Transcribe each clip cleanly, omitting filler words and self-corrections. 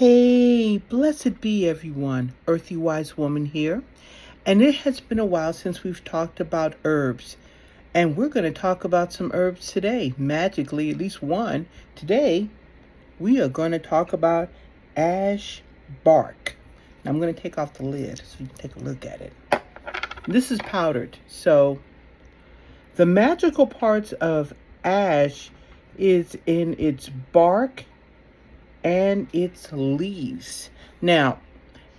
Hey, blessed be everyone. Earthy Wise Woman here. And it has been a while since we've talked about herbs. And we're going to talk about some herbs today. Magically, at least one. Today, we are going to talk about ash bark. Now, I'm going to take off the lid so you can take a look at it. This is powdered. So, the magical parts of ash is in its bark and its leaves. Now,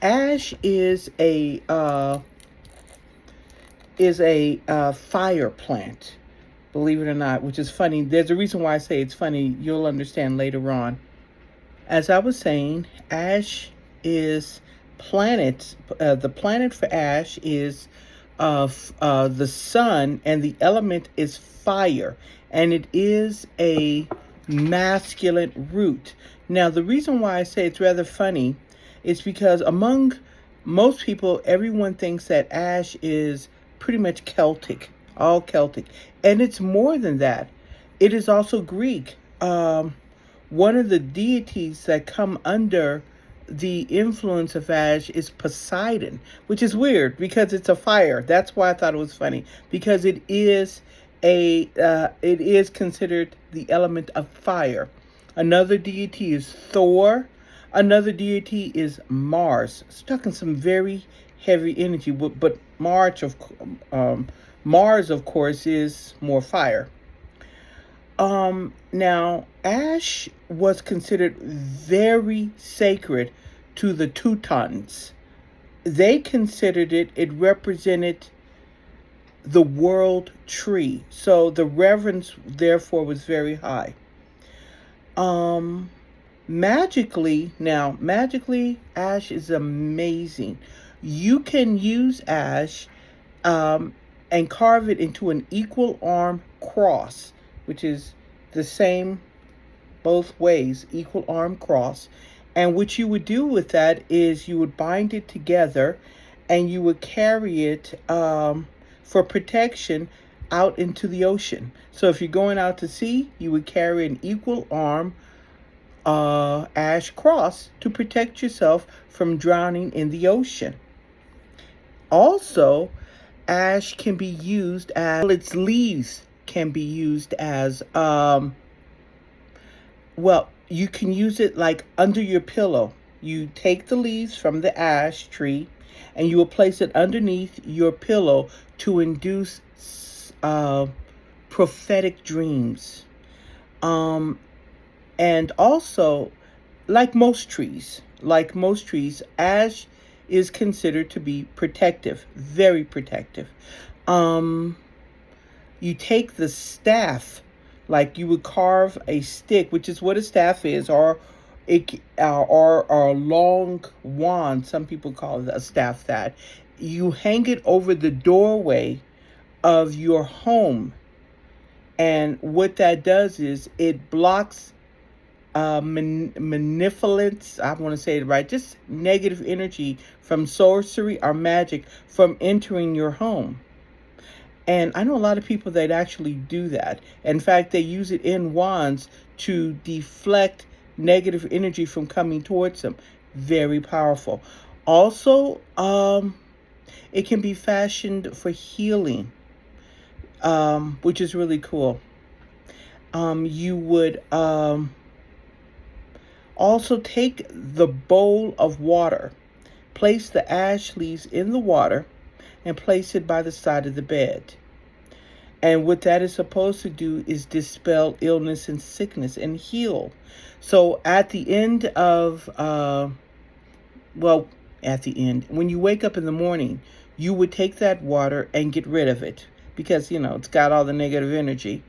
ash is a fire plant, believe it or not, which is funny. There's a reason why I say it's funny. You'll understand later on. As I was saying, ash is planet. The planet for ash is the sun, and the element is fire, and it is a masculine root. Now, the reason why I say it's rather funny is because among most people, everyone thinks that ash is pretty much Celtic, all Celtic. And it's more than that. It is also Greek. One of the deities that come under the influence of ash is Poseidon, which is weird because it's a fire. That's why I thought it was funny, because it is considered the element of fire. Another deity is Thor. Another deity is Mars. It's talking some very heavy energy, but Mars, of course, is more fire. Now, ash was considered very sacred to the Teutons. They considered it represented the world tree. So the reverence, therefore, was very high. Magically, ash is amazing. You can use ash and carve it into an equal arm cross, which is the same both ways, equal arm cross. And what you would do with that is you would bind it together and you would carry it for protection out into the ocean. So if you're going out to sea, you would carry an equal arm ash cross to protect yourself from drowning in the ocean. Also, ash can be used as, its leaves can be used as, you can use it like under your pillow. You take the leaves from the ash tree and you will place it underneath your pillow to induce prophetic dreams. And also, like most trees, ash is considered to be protective, very protective. You take the staff, like you would carve a stick, which is what a staff is, or a long wand. Some people call it a staff. That you hang it over the doorway of your home, and what that does is it blocks malevolence, I want to say it right, just negative energy from sorcery or magic from entering your home. And I know a lot of people that actually do that. In fact, they use it in wands to deflect negative energy from coming towards them. Very powerful. Also, it can be fashioned for healing, which is really cool. You would also take the bowl of water, place the ash leaves in the water, and place it by the side of the bed. And what that is supposed to do is dispel illness and sickness and heal. So at the end, when you wake up in the morning, you would take that water and get rid of it because, it's got all the negative energy.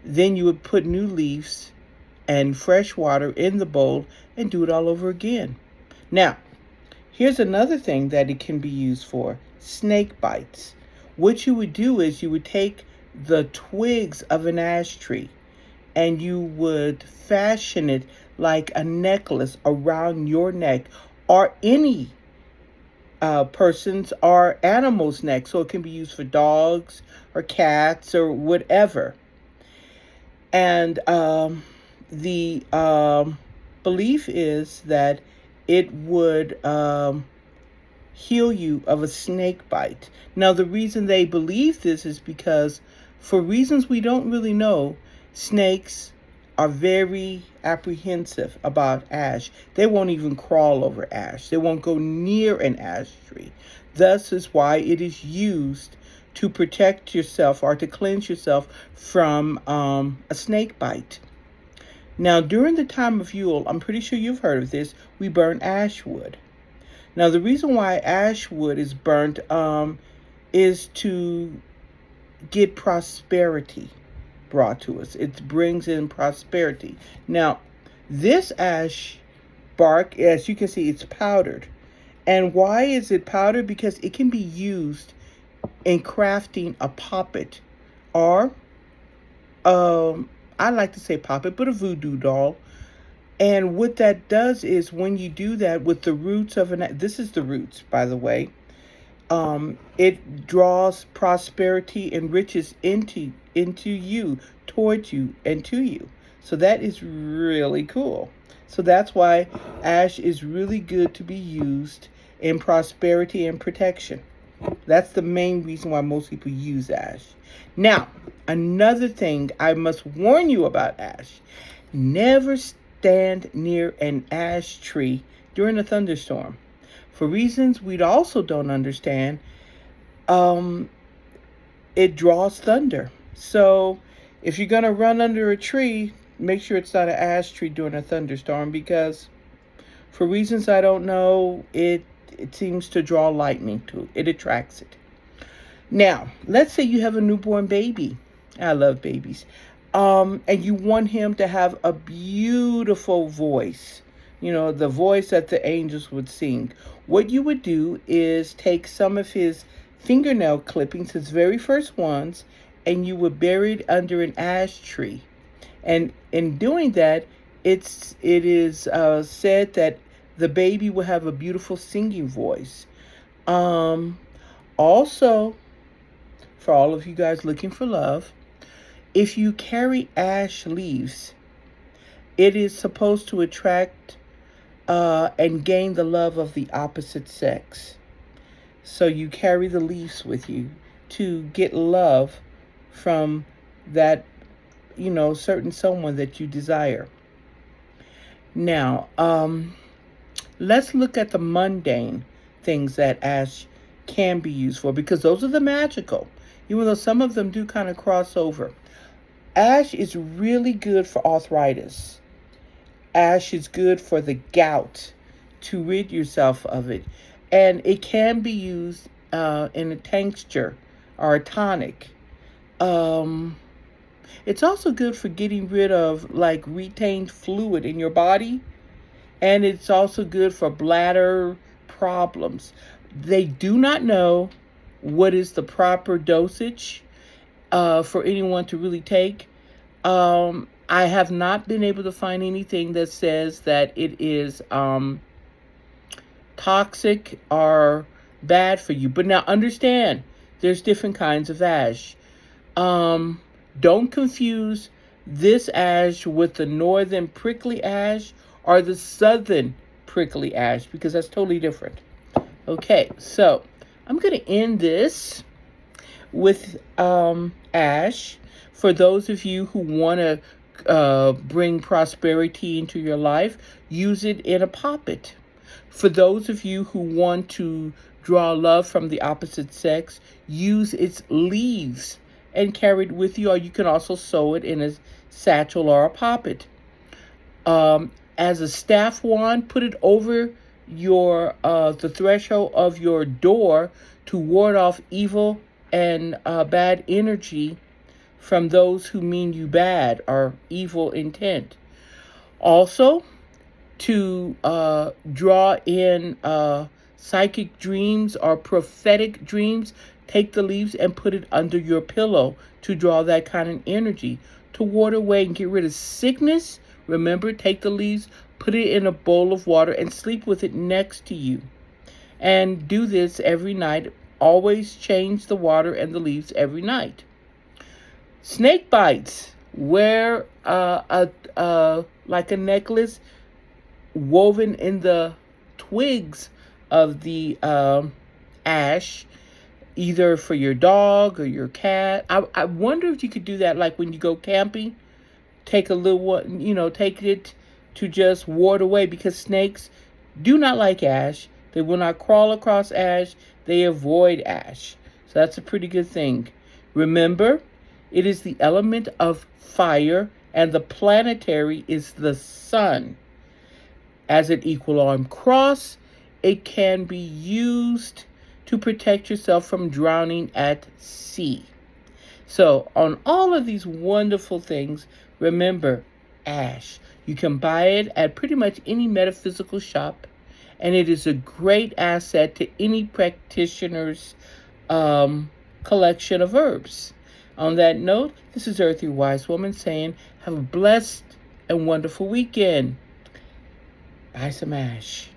Then you would put new leaves and fresh water in the bowl and do it all over again. Now, here's another thing that it can be used for: snake bites. What you would do is you would take the twigs of an ash tree and you would fashion it like a necklace around your neck or any person's or animal's neck. So it can be used for dogs or cats or whatever. And the belief is that it would heal you of a snake bite. Now, the reason they believe this is because, for reasons we don't really know, snakes are very apprehensive about ash. They won't even crawl over ash. They won't go near an ash tree. Thus is why it is used to protect yourself or to cleanse yourself from a snake bite. Now, during the time of Yule, I'm pretty sure you've heard of this, we burn ash wood. Now, the reason why ash wood is burnt is to get prosperity brought to us. It brings in prosperity. Now, this ash bark, as you can see, it's powdered. And why is it powdered? Because it can be used in crafting a puppet, or I like to say puppet, but a voodoo doll. And what that does is, when you do that with the roots of this is the roots, by the way, it draws prosperity and riches into you, towards you, and to you. So that is really cool. So that's why ash is really good to be used in prosperity and protection. That's the main reason why most people use ash. Now, another thing I must warn you about ash. Never stand near an ash tree during a thunderstorm. For reasons we also don't understand, it draws thunder. So if you're going to run under a tree, make sure it's not an ash tree during a thunderstorm, because for reasons I don't know, it seems to draw lightning to it. It attracts it. Now, let's say you have a newborn baby. I love babies. And you want him to have a beautiful voice. You know, the voice that the angels would sing. What you would do is take some of his fingernail clippings, his very first ones, and you would bury it under an ash tree. And in doing that, it is said that the baby will have a beautiful singing voice. Also, for all of you guys looking for love, if you carry ash leaves, it is supposed to attract and gain the love of the opposite sex. So you carry the leaves with you to get love from that, certain someone that you desire. Now, let's look at the mundane things that ash can be used for, because those are the magical, even though some of them do kind of cross over. Ash is really good for arthritis. Ash is good for the gout, to rid yourself of it. And it can be used in a tincture or a tonic. It's also good for getting rid of retained fluid in your body. And it's also good for bladder problems. They do not know what is the proper dosage for anyone to really take. I have not been able to find anything that says that it is toxic or bad for you. But now understand, there's different kinds of ash. Don't confuse this ash with the northern prickly ash or the southern prickly ash, because that's totally different. Okay, so I'm going to end this with ash. For those of you who want to bring prosperity into your life, use it in a puppet. For those of you who want to draw love from the opposite sex, use its leaves and carry it with you, or you can also sew it in a satchel or a poppet. As a staff wand, put it over your the threshold of your door to ward off evil and bad energy from those who mean you bad or evil intent. Also, to draw in psychic dreams or prophetic dreams, take the leaves and put it under your pillow to draw that kind of energy. To ward away and get rid of sickness, remember, take the leaves, put it in a bowl of water, and sleep with it next to you. And do this every night. Always change the water and the leaves every night. Snake bites. Wear like a necklace woven in the twigs of the ash, either for your dog or your cat. I wonder if you could do that, like when you go camping. Take a little one, take it to just ward away, because snakes do not like ash. They will not crawl across ash. They avoid ash. So that's a pretty good thing. Remember, it is the element of fire, and the planetary is the sun. As an equal arm cross, it can be used to protect yourself from drowning at sea. So, on all of these wonderful things, remember ash. You can buy it at pretty much any metaphysical shop, and it is a great asset to any practitioner's collection of herbs. On that note, this is Earthy Wise Woman saying, have a blessed and wonderful weekend. Buy some ash.